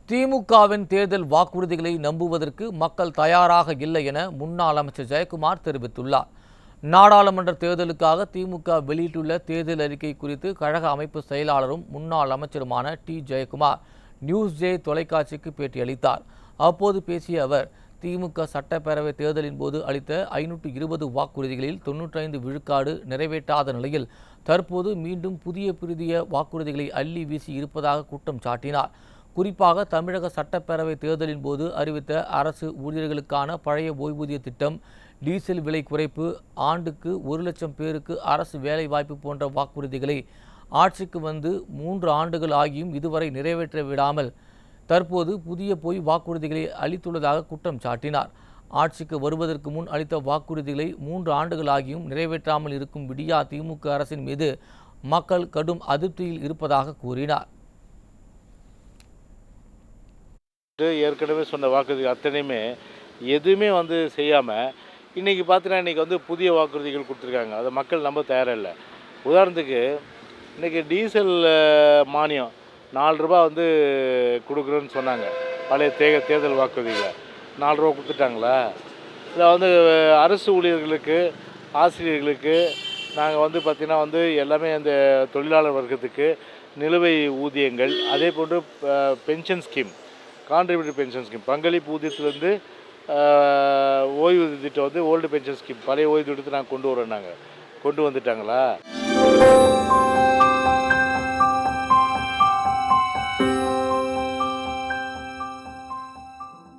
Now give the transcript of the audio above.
திமுகவின் தேர்தல் வாக்குறுதிகளை நம்புவதற்கு மக்கள் தயாராக இல்லை என முன்னாள் அமைச்சர் ஜெயக்குமார் தெரிவித்துள்ளார். நாடாளுமன்ற தேர்தலுக்காக திமுக வெளியிட்டுள்ள தேர்தல் அறிக்கை குறித்து கழக அமைப்பு செயலாளரும் முன்னாள் அமைச்சருமான ஜெயக்குமார் நியூஸ் ஜே தொலைக்காட்சிக்கு பேட்டியளித்தார். அப்போது பேசிய அவர், திமுக சட்டப்பேரவை தேர்தலின் போது அளித்த 520 வாக்குறுதிகளில் 95 விழுக்காடு நிறைவேற்றாத நிலையில் தற்போது மீண்டும் புதிய வாக்குறுதிகளை அள்ளி வீசி இருப்பதாக குற்றம் சாட்டினார். குறிப்பாக தமிழக சட்டப்பேரவை தேர்தலின் போது அறிவித்த அரசு ஊழியர்களுக்கான பழைய ஓய்வூதிய திட்டம், டீசல் விலை குறைப்பு, ஆண்டுக்கு 1 லட்சம் பேருக்கு அரசு வேலைவாய்ப்பு போன்ற வாக்குறுதிகளை ஆட்சிக்கு வந்து 3 ஆண்டுகள் ஆகியும் இதுவரை நிறைவேற்ற விடாமல் தற்போது புதிய பொய் வாக்குறுதிகளை அளித்துள்ளதாக குற்றம் சாட்டினார். ஆட்சிக்கு வருவதற்கு முன் அளித்த வாக்குறுதிகளை 3 ஆண்டுகள் ஆகியும் நிறைவேற்றாமல் இருக்கும் விடியா திமுக அரசின் மீது மக்கள் கடும் அதிருப்தியில் இருப்பதாக கூறினார். ஏற்கனவே சொன்ன வாக்குறுதி அத்தனையுமே எதுவுமே செய்யாமல் இன்றைக்கி பார்த்தீங்கன்னா இன்றைக்கி புதிய வாக்குறுதிகள் கொடுத்துருக்காங்க. அதை மக்கள் நம்ப தயாரில்லை. உதாரணத்துக்கு இன்றைக்கி டீசல் மானியம் 4 ரூபா கொடுக்குறோன்னு சொன்னாங்க. பழைய தேர்தல் வாக்குறுதிகளை 4 ரூபா கொடுத்துட்டாங்களா? இதில் அரசு ஊழியர்களுக்கு, ஆசிரியர்களுக்கு நாங்கள் பார்த்திங்கன்னா எல்லாமே அந்த தொழிலாளர் வர்க்கத்துக்கு நிலுவை ஊதியங்கள், அதே போன்று pension scheme, contributory pension scheme, பங்களிப்பு ஊதியத்திலேருந்து ஓய்வூதிய திட்டம் ஓல்டு பென்ஷன் ஸ்கீம், பழைய ஓய்வு திட்டத்தை நாங்கள் கொண்டு வரோம். கொண்டு வந்துட்டாங்களா?